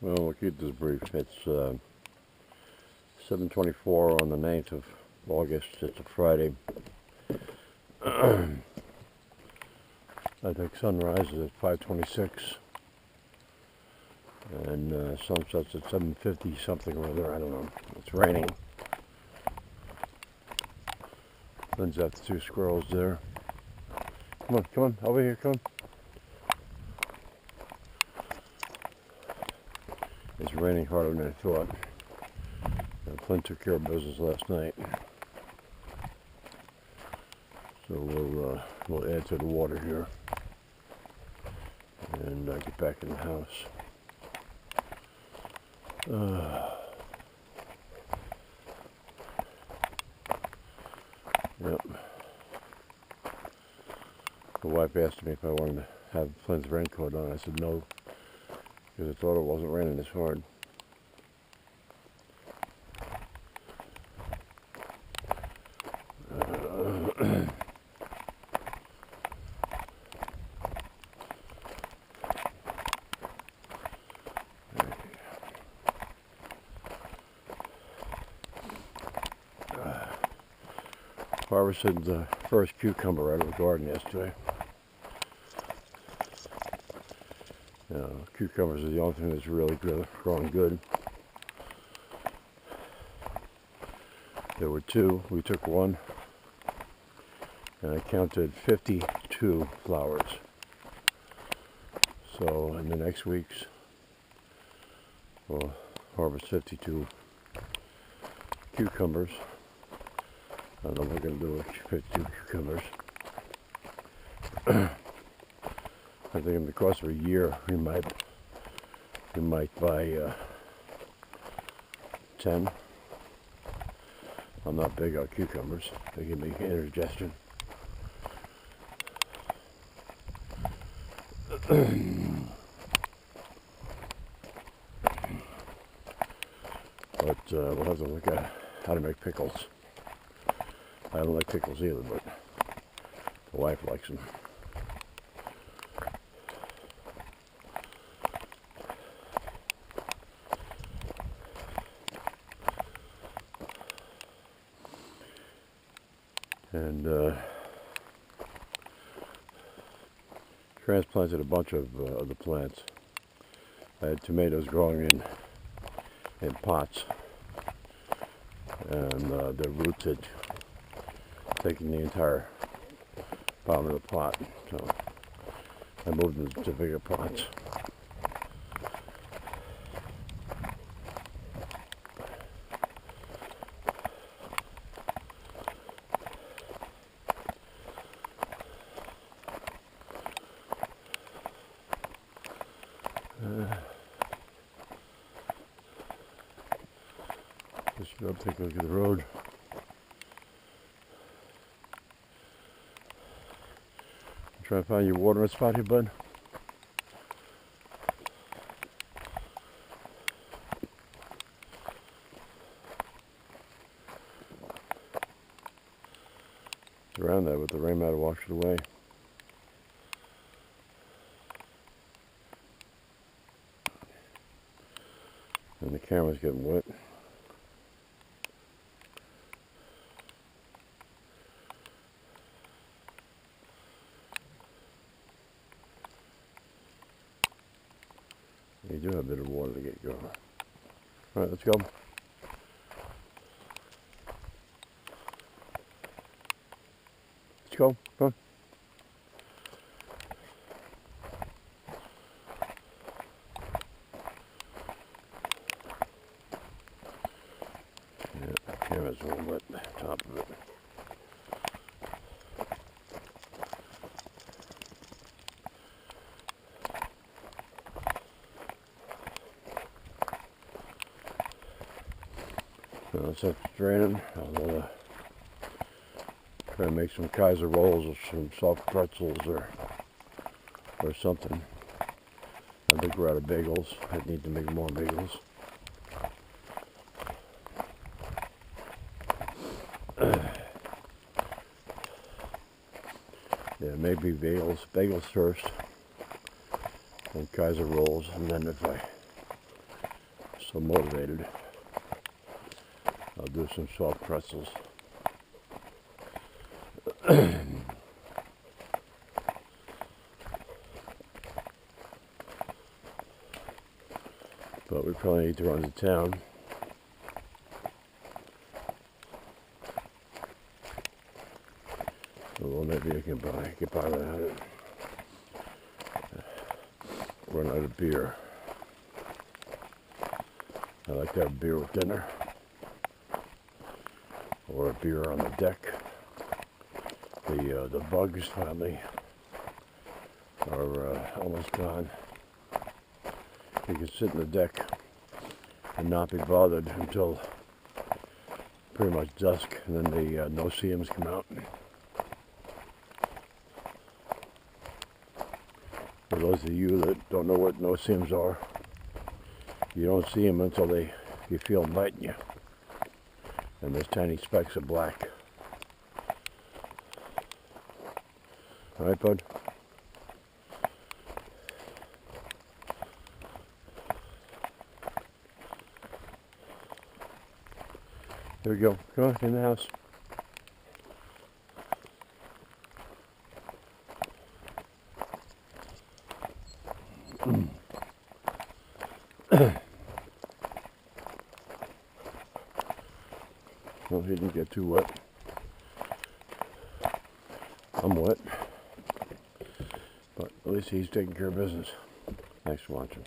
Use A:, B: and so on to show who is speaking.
A: Well, we'll keep this brief. It's 7:24 on the 9th of August. It's a Friday. I think sunrise is at 5:26, and sunset's at 7:50 something or other. I don't know. It's raining. Flynn's got the two squirrels there. Come on, over here, come on. It's raining harder than I thought. Flynn took care of business last night, so we'll add to the water here and get back in the house. Yep. The wife asked me if I wanted to have Flynn's raincoat on. I said no, because I thought it wasn't raining this hard. Harvested the first cucumber out of the garden yesterday. Cucumbers are the only thing that's really good, growing good. There were two. We took one, and I counted 52 flowers. So in the next weeks, we'll harvest 52 cucumbers. I don't know what we're going to do with 52 cucumbers. I think in the course of a year, we might buy 10. I'm not big on cucumbers. They give me indigestion. But we'll have to look at how to make pickles. I don't like pickles either, but the wife likes them. And transplanted a bunch of the plants. I had tomatoes growing in pots, and the roots had taken the entire bottom of the pot, so I moved them to bigger pots. Just go up, take a look at the road. Try to find your watering spot here, bud. It's around there, but the rain might have washed it away. And the camera's getting wet. You do have a bit of water to get going. All right, let's go. Let's go. Come on. Yeah, the camera's a little wet, the top of it. Once that's draining, I'll try to make some Kaiser rolls or some soft pretzels or something. I think we're out of bagels. I need to make more bagels. Yeah, maybe bagels first, and Kaiser rolls, and then if I so motivated. I'll do some soft pretzels. But we probably need to run to town. Well, maybe I can get by without it. Run out of beer. I like to have beer with dinner, or a beer on the deck. The bugs finally are almost gone. You can sit in the deck and not be bothered until pretty much dusk, and then the no-see-ums come out. For those of you that don't know what no-see-ums are, you don't see them until you feel them biting you, and there's tiny specks of black. All right, bud? Here we go. Come on, in the house. Well, he didn't get too wet. I'm wet. But at least he's taking care of business. Thanks for watching.